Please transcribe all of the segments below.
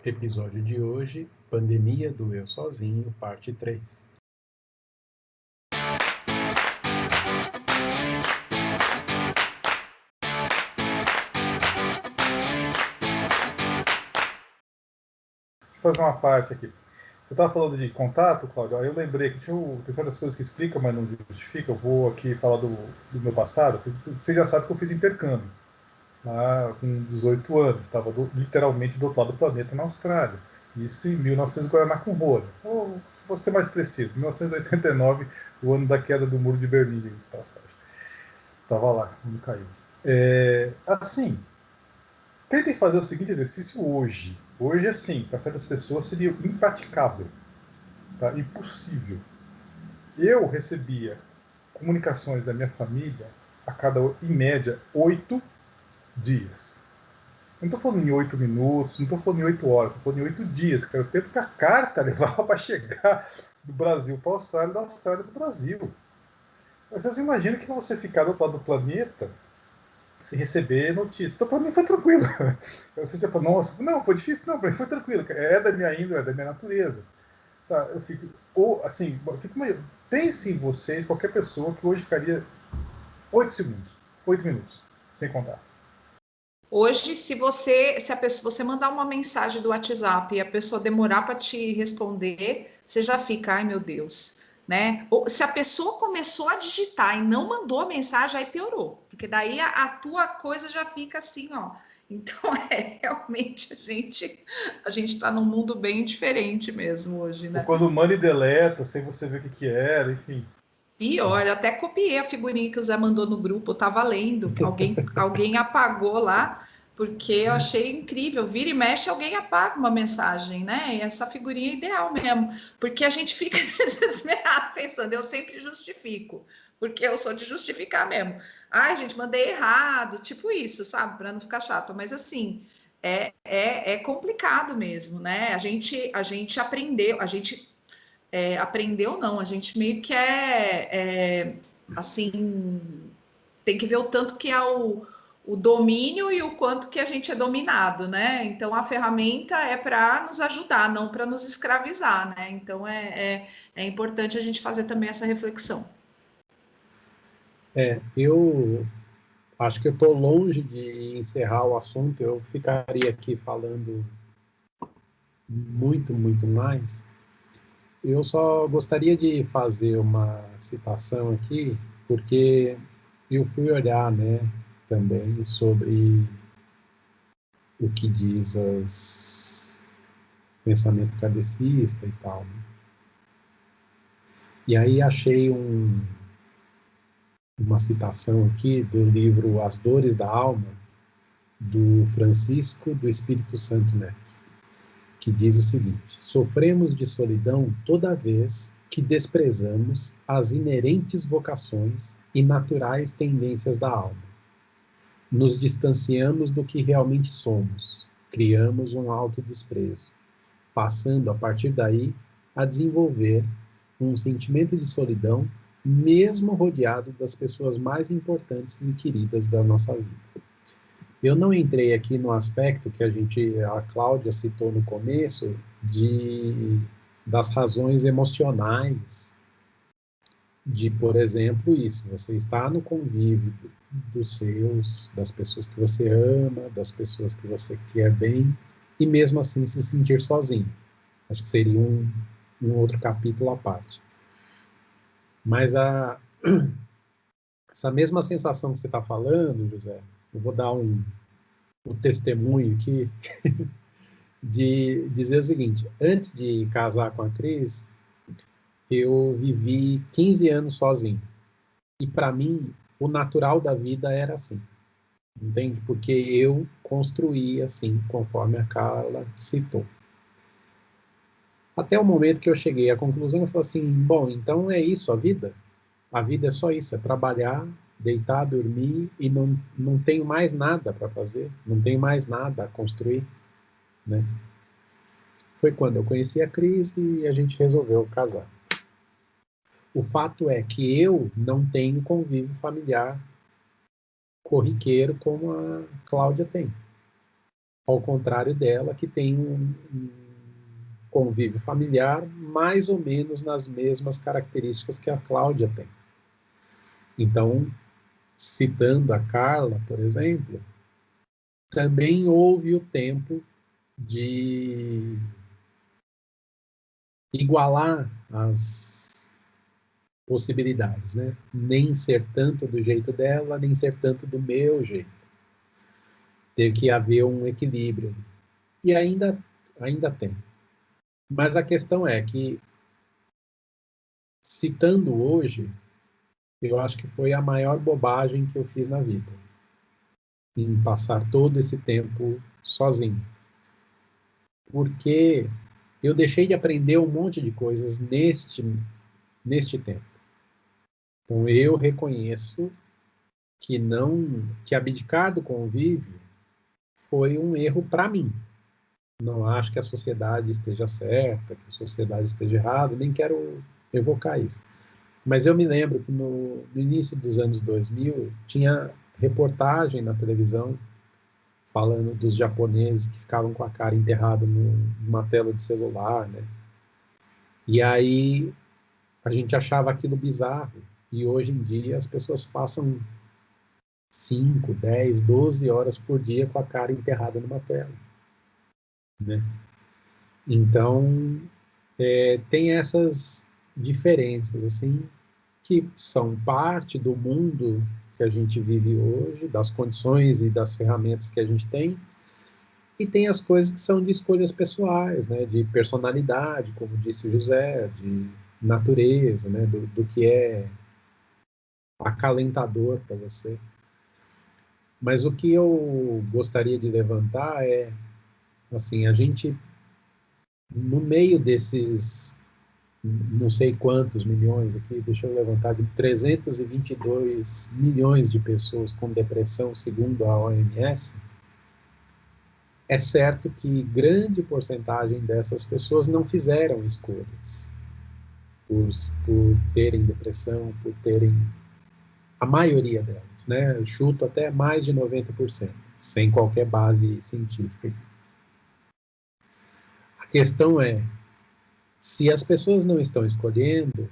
Episódio de hoje: Pandemia do Eu Sozinho, parte 3. Vou fazer uma parte aqui. Você estava falando de contato, Cláudio? Aí eu lembrei que tem certas coisas que explicam, mas não justificam. Eu vou aqui falar do meu passado. Você já sabe que eu fiz intercâmbio lá com 18 anos. Estava literalmente do outro lado do planeta, na Austrália. Isso em 1900 Guaraná com rolha. Ou, se vou ser mais preciso, 1989, o ano da queda do Muro de Berlim, de passagem. Estava lá, quando caiu. Assim, tentem fazer o seguinte exercício hoje. Hoje, assim, para certas pessoas seria impraticável, tá? Impossível. Eu recebia comunicações da minha família a cada, em média, 8 dias. Não estou falando em 8 minutos, não estou falando em 8 horas, estou falando em 8 dias, que era o tempo que a carta levava para chegar do Brasil para a Austrália, da Austrália para o Brasil. Mas vocês imaginam que você ficar do outro lado do planeta se receber notícias. Então, para mim foi tranquilo. Eu sei se você fala, nossa, não, foi difícil, não, para mim foi tranquilo. É da minha índole, é da minha natureza. Tá, eu fico, ou assim, pense em vocês, qualquer pessoa que hoje ficaria 8 segundos, 8 minutos, sem contar. Hoje, se você mandar uma mensagem do WhatsApp e a pessoa demorar para te responder, você já fica, ai meu Deus, né? Ou, se a pessoa começou a digitar e não mandou a mensagem, aí piorou, porque daí a tua coisa já fica assim, ó. Então, realmente a gente está num mundo bem diferente mesmo hoje, Ou né? quando manda e deleta, sem você ver o que era, enfim. E olha, até copiei a figurinha que o Zé mandou no grupo, eu tava lendo, que alguém apagou lá, porque eu achei incrível. Vira e mexe, alguém apaga uma mensagem, né? E essa figurinha é ideal mesmo, porque a gente fica desesperado pensando, eu sempre justifico, porque eu sou de justificar mesmo. Ai, gente, mandei errado, tipo isso, sabe? Para não ficar chato, mas assim. É complicado mesmo, né? A gente aprendeu, aprendeu não, a gente meio que assim, tem que ver o tanto que é o domínio e o quanto que a gente é dominado, né? Então a ferramenta é para nos ajudar, não para nos escravizar, né? Então é importante a gente fazer também essa reflexão. Eu acho que eu estou longe de encerrar o assunto, eu ficaria aqui falando muito, muito mais. Eu só gostaria de fazer uma citação aqui, porque eu fui olhar, né, também sobre o que diz os pensamento kardecista e tal, né? E aí achei uma citação aqui do livro As Dores da Alma, do Francisco do Espírito Santo Neto, que diz o seguinte: sofremos de solidão toda vez que desprezamos as inerentes vocações e naturais tendências da alma. Nos distanciamos do que realmente somos, criamos um autodesprezo, passando a partir daí a desenvolver um sentimento de solidão, mesmo rodeado das pessoas mais importantes e queridas da nossa vida. Eu não entrei aqui no aspecto que a Cláudia citou no começo, das razões emocionais, de, por exemplo, isso, você está no convívio das pessoas que você ama, das pessoas que você quer bem, e mesmo assim se sentir sozinho. Acho que seria um outro capítulo à parte. Mas essa mesma sensação que você está falando, José, eu vou dar um testemunho aqui, de dizer o seguinte: antes de casar com a Cris, eu vivi 15 anos sozinho. E para mim, o natural da vida era assim, entende? Porque eu construí assim, conforme a Carla citou. Até o momento que eu cheguei à conclusão, eu falei assim: bom, então é isso a vida? A vida é só isso, é trabalhar, deitar, dormir e não tenho mais nada para fazer, não tenho mais nada a construir, né? Foi quando eu conheci a Cris e a gente resolveu casar. O fato é que eu não tenho convívio familiar corriqueiro como a Cláudia tem. ao contrário dela, que tem um convívio familiar mais ou menos nas mesmas características que a Cláudia tem. Então, citando a Carla, por exemplo, também houve o tempo de igualar as possibilidades, né? Nem ser tanto do jeito dela, nem ser tanto do meu jeito. Teve que haver um equilíbrio. E ainda tem. Mas a questão é que, citando hoje, eu acho que foi a maior bobagem que eu fiz na vida, em passar todo esse tempo sozinho. Porque eu deixei de aprender um monte de coisas neste tempo. Então eu reconheço que abdicar do convívio foi um erro para mim. Não acho que a sociedade esteja certa, que a sociedade esteja errada, nem quero evocar isso. Mas eu me lembro que no início dos anos 2000 tinha reportagem na televisão falando dos japoneses que ficavam com a cara enterrada numa tela de celular, né? E aí a gente achava aquilo bizarro. E hoje em dia as pessoas passam 5, 10, 12 horas por dia com a cara enterrada numa tela, né? Então, tem essas diferenças, assim, que são parte do mundo que a gente vive hoje, das condições e das ferramentas que a gente tem, e tem as coisas que são de escolhas pessoais, né, de personalidade, como disse o José, de natureza, né, do que é acalentador para você. Mas o que eu gostaria de levantar é, assim, a gente, no meio desses não sei quantos milhões aqui, deixa eu levantar, de 322 milhões de pessoas com depressão, segundo a OMS, é certo que grande porcentagem dessas pessoas não fizeram escolhas por terem depressão, por terem a maioria delas, né? Eu chuto até mais de 90%, sem qualquer base científica. A questão é, se as pessoas não estão escolhendo,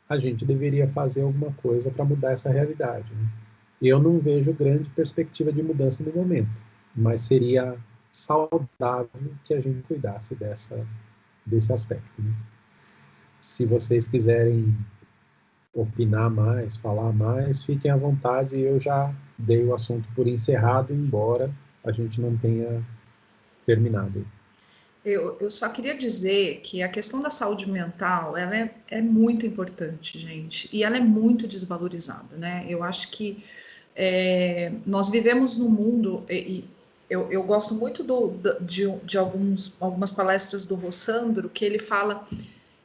a gente deveria fazer alguma coisa para mudar essa realidade, né? Eu não vejo grande perspectiva de mudança no momento, mas seria saudável que a gente cuidasse desse aspecto, né? Se vocês quiserem opinar mais, falar mais, fiquem à vontade. Eu já dei o assunto por encerrado, embora a gente não tenha terminado. Eu só queria dizer que a questão da saúde mental, ela é muito importante, gente, e ela é muito desvalorizada, né? Eu acho que nós vivemos num mundo, e eu gosto muito de algumas palestras do Rossandro, que ele fala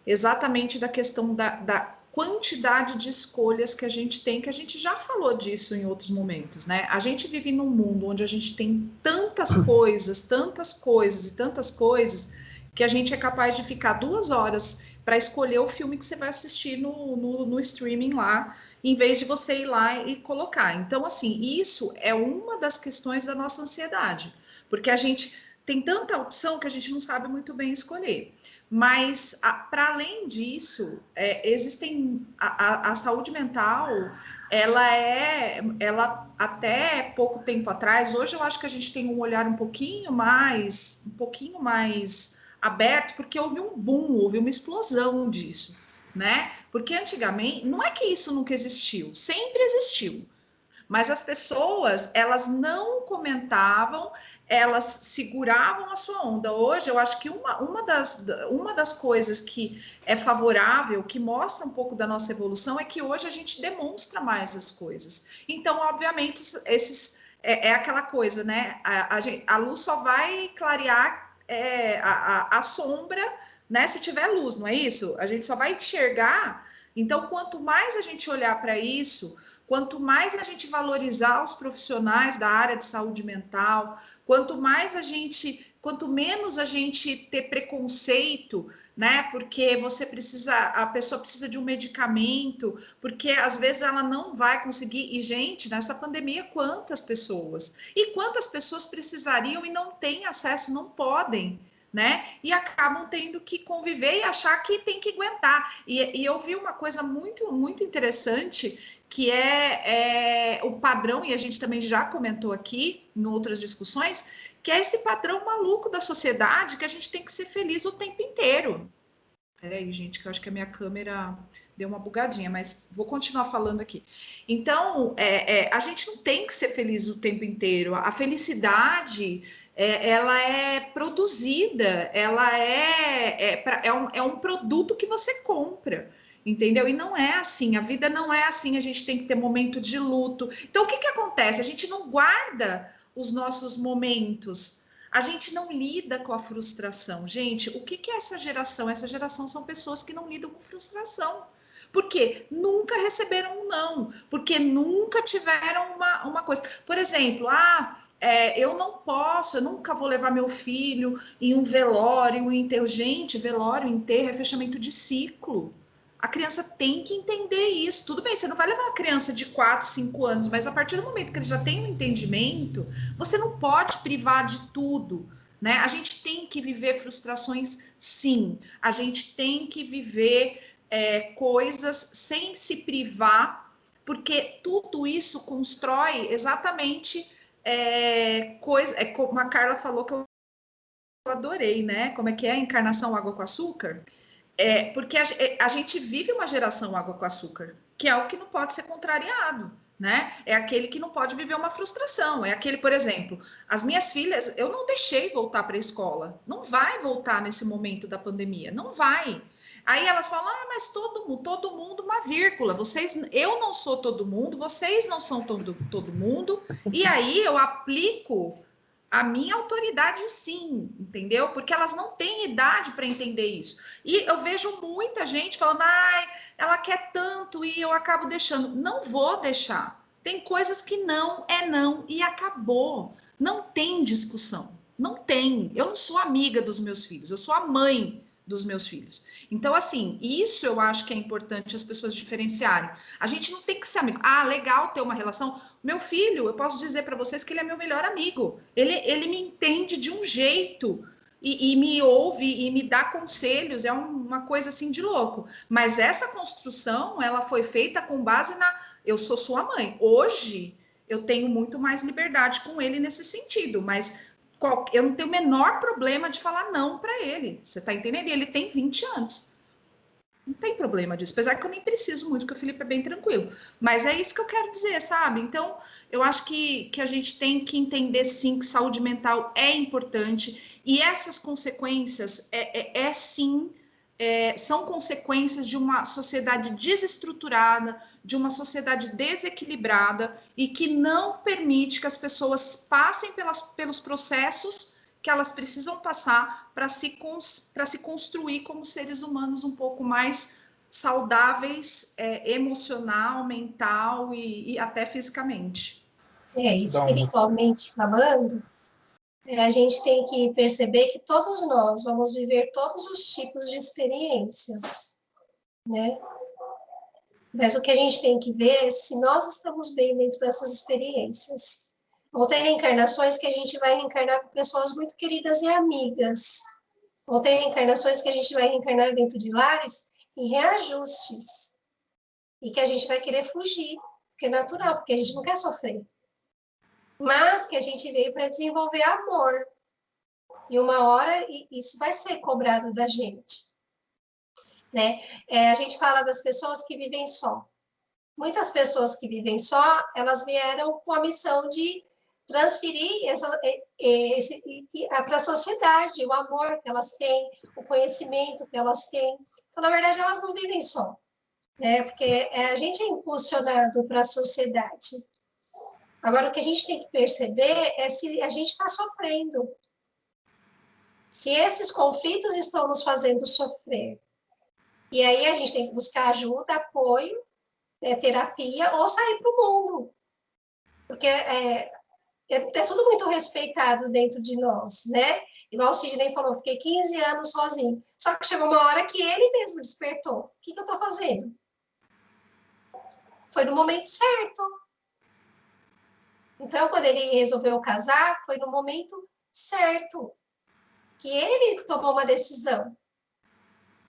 exatamente da questão da quantidade de escolhas que a gente tem, que a gente já falou disso em outros momentos, né? A gente vive num mundo onde a gente tem tantas coisas e tantas coisas, que a gente é capaz de ficar 2 horas para escolher o filme que você vai assistir no streaming lá, em vez de você ir lá e colocar. Então, assim, isso é uma das questões da nossa ansiedade, porque a gente tem tanta opção que a gente não sabe muito bem escolher. Mas, para além disso, existem a saúde mental, ela até pouco tempo atrás, hoje eu acho que a gente tem um olhar um pouquinho mais aberto, porque houve um boom, houve uma explosão disso, né? Porque antigamente, não é que isso nunca existiu, sempre existiu. Mas as pessoas, elas não comentavam, elas seguravam a sua onda. Hoje, eu acho que uma das coisas que é favorável, que mostra um pouco da nossa evolução, é que hoje a gente demonstra mais as coisas. Então, obviamente, é aquela coisa, né? A luz só vai clarear a sombra, né? Se tiver luz, não é isso? A gente só vai enxergar. Então, quanto mais a gente olhar para isso, quanto mais a gente valorizar os profissionais da área de saúde mental, quanto mais a gente quanto menos a gente ter preconceito, né? Porque a pessoa precisa de um medicamento, porque às vezes ela não vai conseguir. E, gente, nessa pandemia, quantas pessoas? E quantas pessoas precisariam e não têm acesso, não podem, né? E acabam tendo que conviver e achar que tem que aguentar. E eu vi uma coisa muito, muito interessante, que é o padrão, e a gente também já comentou aqui em outras discussões, que é esse padrão maluco da sociedade, que a gente tem que ser feliz o tempo inteiro. Peraí, gente, que eu acho que a minha câmera deu uma bugadinha, mas vou continuar falando aqui. Então, a gente não tem que ser feliz o tempo inteiro. A felicidade, ela é produzida, ela é um produto que você compra, entendeu? E não é assim, a vida não é assim, a gente tem que ter momento de luto. Então, o que acontece? A gente não guarda os nossos momentos, a gente não lida com a frustração. Gente, o que é essa geração? Essa geração são pessoas que não lidam com frustração. Porque nunca receberam um não, porque nunca tiveram uma coisa. Por exemplo, eu não posso, eu nunca vou levar meu filho em um velório, um enterro. Gente, velório, enterro é fechamento de ciclo. A criança tem que entender isso. Tudo bem, você não vai levar uma criança de 4, 5 anos, mas a partir do momento que ele já tem um entendimento, você não pode privar de tudo, né? A gente tem que viver frustrações, sim. A gente tem que viver coisas sem se privar, porque tudo isso constrói exatamente como a Carla falou, que eu adorei, né? Como é que é a encarnação água com açúcar? Porque a gente vive uma geração água com açúcar, que é o que não pode ser contrariado, né? É aquele que não pode viver uma frustração. É aquele, por exemplo, as minhas filhas, eu não deixei voltar para a escola. Não vai voltar nesse momento da pandemia, não vai. Aí elas falam, mas todo mundo, uma vírgula. Eu não sou todo mundo, vocês não são todo mundo. E aí eu aplico a minha autoridade, sim, entendeu? Porque elas não têm idade para entender isso. E eu vejo muita gente falando, ela quer tanto e eu acabo deixando. Não vou deixar. Tem coisas que não é não e acabou. Não tem discussão. Não tem. Eu não sou amiga dos meus filhos, eu sou a mãe dos meus filhos. Então, assim, isso eu acho que é importante as pessoas diferenciarem. A gente não tem que ser amigo. Legal ter uma relação. Meu filho, eu posso dizer para vocês que ele é meu melhor amigo. Ele me entende de um jeito e me ouve e me dá conselhos. É uma coisa assim de louco. Mas essa construção, ela foi feita com base eu sou sua mãe. Hoje, eu tenho muito mais liberdade com ele nesse sentido, mas eu não tenho o menor problema de falar não para ele. Você está entendendo? E ele tem 20 anos. Não tem problema disso, apesar que eu nem preciso muito, porque o Felipe é bem tranquilo. Mas é isso que eu quero dizer, sabe? Então, eu acho que a gente tem que entender, sim, que saúde mental é importante. E essas consequências, sim, são consequências de uma sociedade desestruturada, de uma sociedade desequilibrada e que não permite que as pessoas passem pelos processos que elas precisam passar para se construir como seres humanos um pouco mais saudáveis, emocional, mental e até fisicamente. Espiritualmente falando, a gente tem que perceber que todos nós vamos viver todos os tipos de experiências, né? Mas o que a gente tem que ver é se nós estamos bem dentro dessas experiências. Vão ter reencarnações que a gente vai reencarnar com pessoas muito queridas e amigas. Vão ter reencarnações que a gente vai reencarnar dentro de lares em reajustes. E que a gente vai querer fugir, porque é natural, porque a gente não quer sofrer. Mas que a gente veio para desenvolver amor. E uma hora isso vai ser cobrado da gente. Né? A gente fala das pessoas que vivem só. Muitas pessoas que vivem só, elas vieram com a missão de transferir para a sociedade o amor que elas têm, o conhecimento que elas têm. Então, na verdade, elas não vivem só, né? Porque a gente é impulsionado para a sociedade. Agora, o que a gente tem que perceber é se a gente está sofrendo. Se esses conflitos estão nos fazendo sofrer. E aí a gente tem que buscar ajuda, apoio, terapia, ou sair para o mundo. Porque é tudo muito respeitado dentro de nós, né? Igual o Sidney falou, fiquei 15 anos sozinho. Só que chegou uma hora que ele mesmo despertou. O que eu estou fazendo? Foi no momento certo. Então, quando ele resolveu casar, foi no momento certo que ele tomou uma decisão.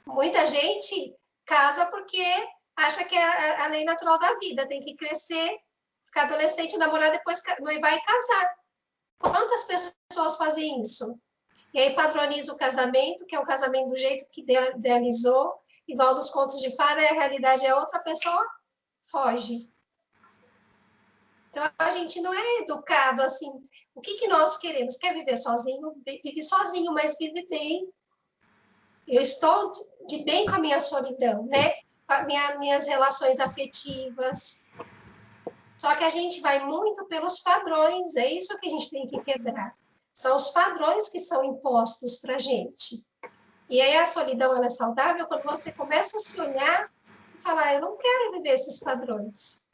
Muita gente casa porque acha que é a lei natural da vida, tem que crescer, ficar adolescente, namorar, depois noivar e casar. Quantas pessoas fazem isso? E aí padroniza o casamento, que é o casamento do jeito que idealizou, igual nos contos de fada, e a realidade é outra, pessoa foge. Então, a gente não é educado assim. O que nós queremos? Quer viver sozinho? Vive sozinho, mas vive bem. Eu estou de bem com a minha solidão, né? Com minhas relações afetivas. Só que a gente vai muito pelos padrões, é isso que a gente tem que quebrar. São os padrões que são impostos para a gente. E aí a solidão, ela é saudável quando você começa a se olhar e falar, eu não quero viver esses padrões.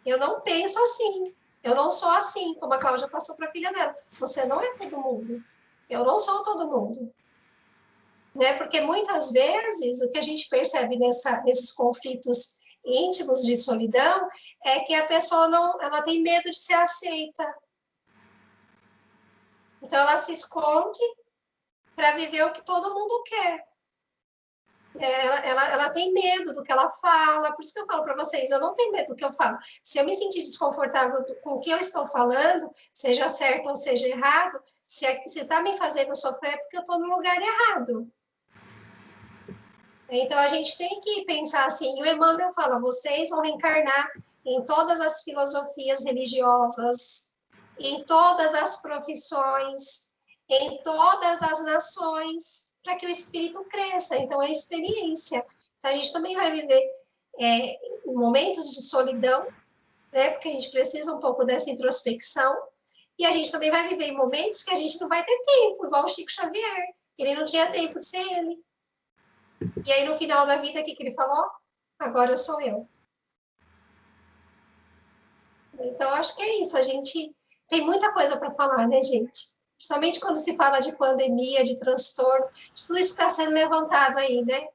Eu não penso assim. Eu não sou assim, como a Cláudia passou para a filha dela. Você não é todo mundo. Eu não sou todo mundo. Né? Porque muitas vezes o que a gente percebe nesses conflitos íntimos de solidão é que a pessoa ela tem medo de ser aceita. Então ela se esconde para viver o que todo mundo quer. Ela tem medo do que ela fala, por isso que eu falo para vocês, eu não tenho medo do que eu falo. Se eu me sentir desconfortável com o que eu estou falando, seja certo ou seja errado, se está me fazendo sofrer é porque eu estou no lugar errado. Então, a gente tem que pensar assim, o Emmanuel fala, vocês vão reencarnar em todas as filosofias religiosas, em todas as profissões, em todas as nações, para que o espírito cresça. Então, é experiência. Então, a gente também vai viver momentos de solidão, né, porque a gente precisa um pouco dessa introspecção, e a gente também vai viver em momentos que a gente não vai ter tempo, igual o Chico Xavier, ele não tinha tempo de ser ele. E aí, no final da vida, o que ele falou? Agora sou eu. Então, acho que é isso. A gente tem muita coisa para falar, né, gente? Principalmente quando se fala de pandemia, de transtorno, de tudo isso que está sendo levantado aí, né?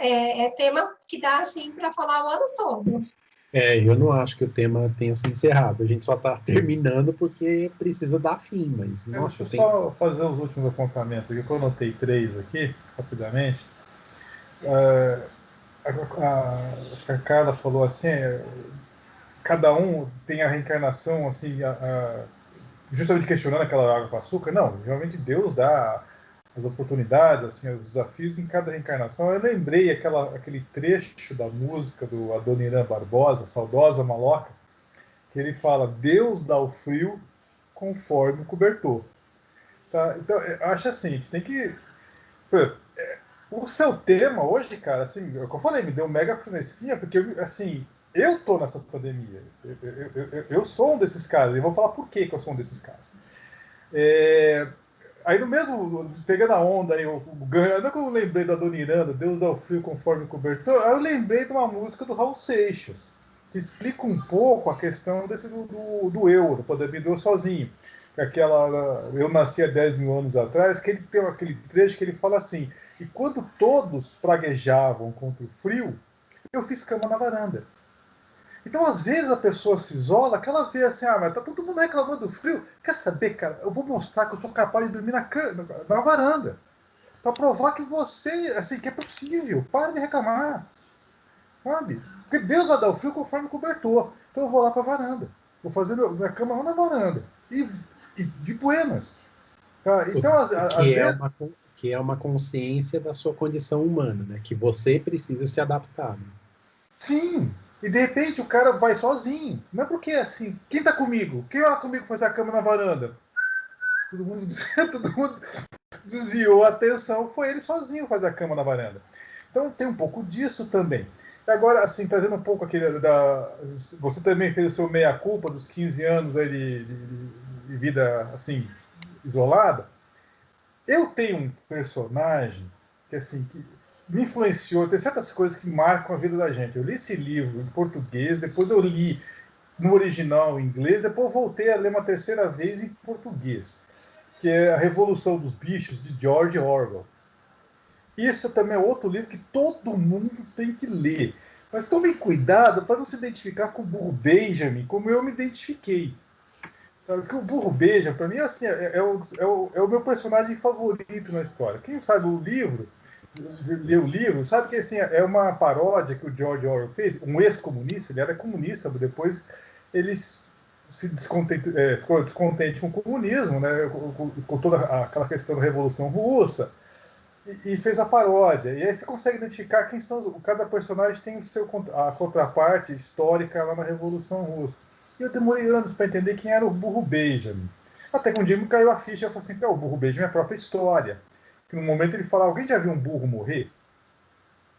É tema que dá, assim, para falar o ano todo. Eu não acho que o tema tenha se encerrado. A gente só está terminando porque precisa dar fim, mas, nossa, Deixa eu só fazer os últimos apontamentos aqui, que eu anotei 3 aqui, rapidamente. Acho que a Carla falou assim, cada um tem a reencarnação, assim, justamente questionando aquela água com açúcar. Não, realmente Deus dá as oportunidades, assim, os desafios em cada reencarnação. Eu lembrei aquele trecho da música do Adoniran Barbosa, Saudosa Maloca, que ele fala, Deus dá o frio conforme o cobertor. Tá? Então, eu acho assim, a gente tem que... O seu tema hoje, cara, assim, como eu falei, me deu mega fresquinha, porque, assim, eu tô nessa pandemia. Eu sou um desses caras, e vou falar por que eu sou um desses caras. Aí no mesmo, pegando a onda, aí, não que eu lembrei da Dona Iranda, Deus dá o frio conforme o cobertor, aí eu lembrei de uma música do Raul Seixas, que explica um pouco a questão do eu, do poder me deu sozinho. Eu nasci há 10 mil anos atrás, que ele tem aquele trecho que ele fala assim, e quando todos praguejavam contra o frio, eu fiz cama na varanda. Então, às vezes, a pessoa se isola, que ela vê assim, mas tá todo mundo reclamando do frio. Quer saber, cara? Eu vou mostrar que eu sou capaz de dormir na varanda. Para provar que você, assim, que é possível. Para de reclamar. Sabe? Porque Deus vai dar o frio conforme o cobertor. Então eu vou lá para a varanda. Vou fazer minha cama lá na varanda. E de buenas. Tá? Então, às vezes... Que é uma consciência da sua condição humana, né? Que você precisa se adaptar. Né? Sim. E de repente o cara vai sozinho. Não é porque assim, quem tá comigo? Quem vai lá comigo fazer a cama na varanda? Todo mundo desviou a atenção, foi ele sozinho fazer a cama na varanda. Então tem um pouco disso também. E agora, assim, trazendo um pouco aquele você também fez o seu meia-culpa dos 15 anos aí de vida, assim, isolada. Eu tenho um personagem que, assim, que me influenciou, tem certas coisas que marcam a vida da gente. Eu li esse livro em português, depois eu li no original em inglês, depois eu voltei a ler uma terceira vez em português, que é A Revolução dos Bichos, de George Orwell. Isso também é outro livro que todo mundo tem que ler. Mas tomem cuidado para não se identificar com o Burro Benjamin, como eu me identifiquei. Porque o Burro Benjamin, para mim, assim, é o meu personagem favorito na história. Quem sabe o livro, lê o livro, sabe que assim, é uma paródia que o George Orwell fez, um ex-comunista, ele era comunista, depois ele ficou descontente com o comunismo, né, com toda aquela questão da Revolução Russa, e fez a paródia. E aí você consegue identificar quem são cada personagem tem a contraparte histórica lá na Revolução Russa. E eu demorei anos para entender quem era o Burro Benjamin. Até que um dia me caiu a ficha e eu falei assim, o Burro Benjamin é a própria história. Que no momento ele fala, alguém já viu um burro morrer?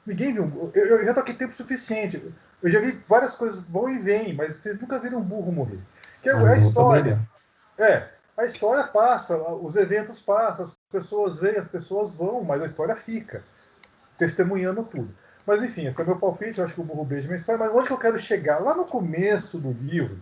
Ninguém viu. Eu já tô aqui tempo suficiente. Eu já vi várias coisas vão e vêm, mas vocês nunca viram um burro morrer. Que é a história. A história passa, os eventos passam, as pessoas vêm, as pessoas vão, mas a história fica, testemunhando tudo. Mas enfim, esse é meu palpite, eu acho que o Burro Benjamin é história, mas onde que eu quero chegar? Lá no começo do livro,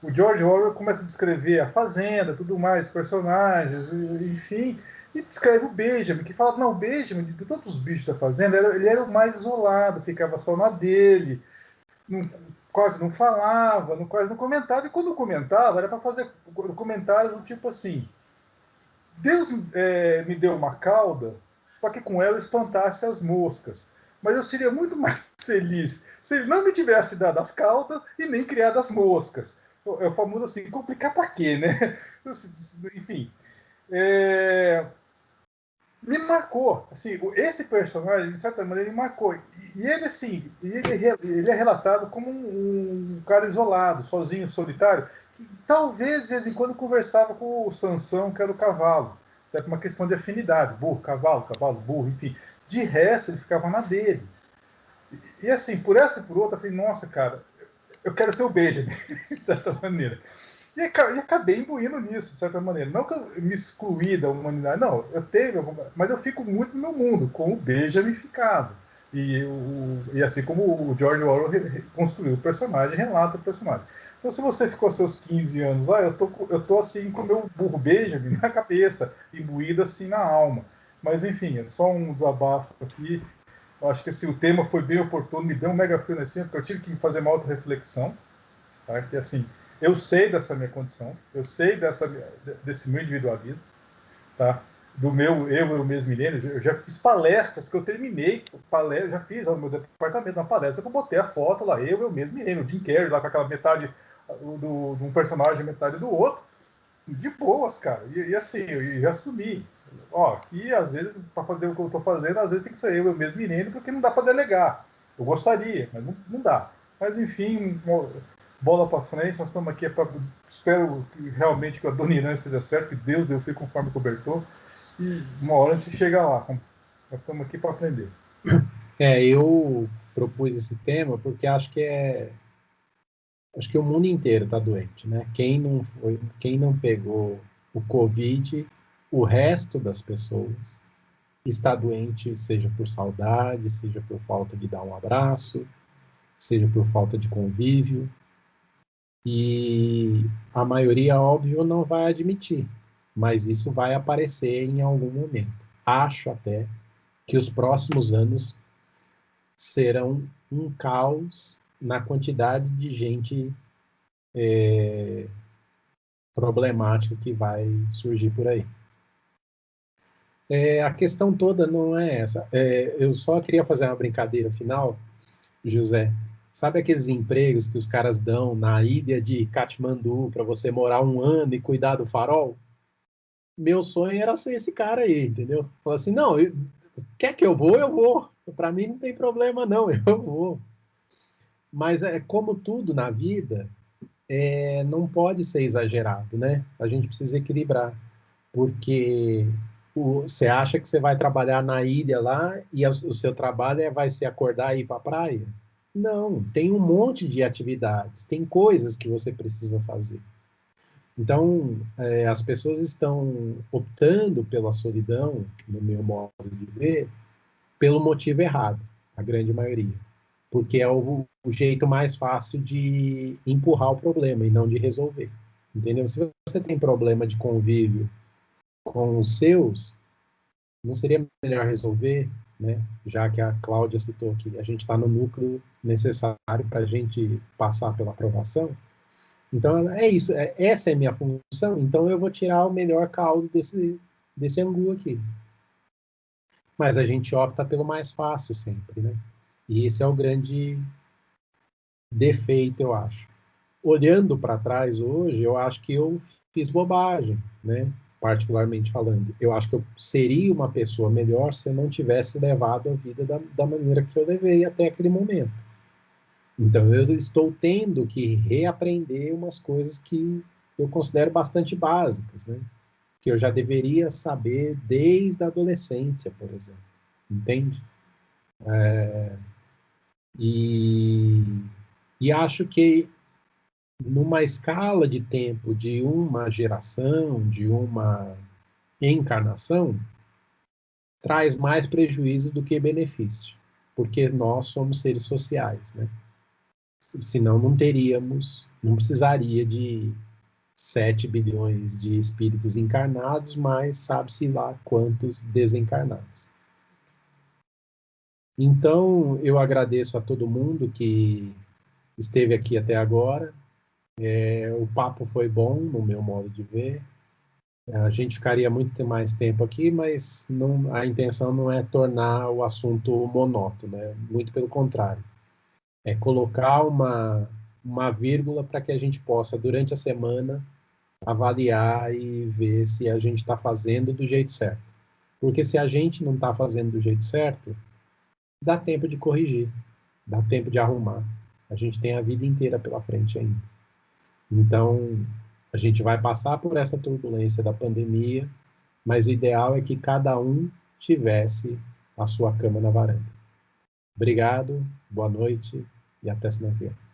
o George Orwell começa a descrever a fazenda, tudo mais, personagens, enfim, e descreve o Benjamin, que fala, não, o Benjamin, de todos os bichos da fazenda, ele era o mais isolado, ficava só na dele, quase não falava, quase não comentava, e quando comentava, era para fazer comentários do tipo assim, Deus me deu uma cauda para que com ela eu espantasse as moscas, mas eu seria muito mais feliz se ele não me tivesse dado as caudas e nem criado as moscas. É o famoso assim, complicar para quê, né? Enfim, me marcou, assim, esse personagem, de certa maneira, me marcou. E ele, assim, ele é relatado como um cara isolado, sozinho, solitário, que talvez, de vez em quando, conversava com o Sansão, que era o cavalo. É uma questão de afinidade, burro, cavalo, burro, enfim. De resto, ele ficava na dele. E assim, por essa e por outra, eu falei, nossa, cara, eu quero ser o Benjamin, de certa maneira. E acabei imbuindo nisso, de certa maneira. Não que eu me excluí da humanidade, não, eu tenho, mas eu fico muito no meu mundo, com o Benjamin ficado. E assim como o George Orwell construiu o personagem, relata o personagem. Então, se você ficou seus 15 anos lá, eu tô assim com o meu burro Benjamin na cabeça, imbuído assim na alma. Mas, enfim, é só um desabafo aqui. Eu acho que assim, o tema foi bem oportuno, me deu um mega frio na espinha, porque eu tive que fazer uma auto-reflexão. Tá? Que assim, eu sei dessa minha condição, eu sei desse meu individualismo, tá? Do meu eu mesmo milênio, eu já fiz palestras que eu terminei, já fiz no meu departamento uma palestra que eu botei a foto lá, eu mesmo milênio, o Jim Carrey lá com aquela metade de um personagem, metade do outro, de boas, cara. E assim, eu já assumi. Ó, que às vezes, para fazer o que eu estou fazendo, às vezes tem que ser eu mesmo milênio, porque não dá para delegar. Eu gostaria, mas não dá. Mas enfim, bola para frente, nós estamos aqui espero que realmente que a dominância seja certa, que Deus deu fui conforme cobertor, e uma hora a gente chega lá. Nós estamos aqui para aprender. Eu propus esse tema porque acho que o mundo inteiro está doente, né? Quem não pegou o Covid, o resto das pessoas está doente, seja por saudade, seja por falta de dar um abraço, seja por falta de convívio. E a maioria, óbvio, não vai admitir, mas isso vai aparecer em algum momento. Acho até que os próximos anos serão um caos na quantidade de gente problemática que vai surgir por aí. A questão toda não é essa. Eu só queria fazer uma brincadeira final, José. Sabe aqueles empregos que os caras dão na ilha de Katmandu para você morar 1 ano e cuidar do farol? Meu sonho era ser esse cara aí, entendeu? Falar assim, não, quer que eu vou, eu vou. Para mim não tem problema não, eu vou. Mas como tudo na vida, não pode ser exagerado, né? A gente precisa equilibrar, porque você acha que você vai trabalhar na ilha lá e o seu trabalho vai ser acordar e ir para a praia? Não, tem um monte de atividades, tem coisas que você precisa fazer. Então, as pessoas estão optando pela solidão, no meu modo de ver, pelo motivo errado, a grande maioria. porque é o jeito mais fácil de empurrar o problema e não de resolver. Entendeu? Se você tem problema de convívio com os seus, não seria melhor resolver, né? Já que a Cláudia citou que a gente está no núcleo necessário para a gente passar pela aprovação. Então, é isso. Essa é a minha função. Então, eu vou tirar o melhor caldo desse angu aqui. Mas a gente opta pelo mais fácil sempre, né? E esse é o grande defeito, eu acho. Olhando para trás hoje, eu acho que eu fiz bobagem, né? Particularmente falando. Eu acho que eu seria uma pessoa melhor se eu não tivesse levado a vida da maneira que eu levei até aquele momento. Então, eu estou tendo que reaprender umas coisas que eu considero bastante básicas, né? Que eu já deveria saber desde a adolescência, por exemplo. Entende? E, e acho que numa escala de tempo de uma geração, de uma encarnação, traz mais prejuízo do que benefício, porque nós somos seres sociais, né? Senão não precisaria de 7 bilhões de espíritos encarnados, mas sabe-se lá quantos desencarnados. Então, eu agradeço a todo mundo que esteve aqui até agora. O papo foi bom, no meu modo de ver. A gente ficaria muito mais tempo aqui, mas não, a intenção não é tornar o assunto monótono, né? Muito pelo contrário. É colocar uma vírgula para que a gente possa, durante a semana, avaliar e ver se a gente está fazendo do jeito certo. Porque se a gente não está fazendo do jeito certo, dá tempo de corrigir, dá tempo de arrumar. A gente tem a vida inteira pela frente ainda. Então, a gente vai passar por essa turbulência da pandemia, mas o ideal é que cada um tivesse a sua cama na varanda. Obrigado, boa noite e até semana que vem.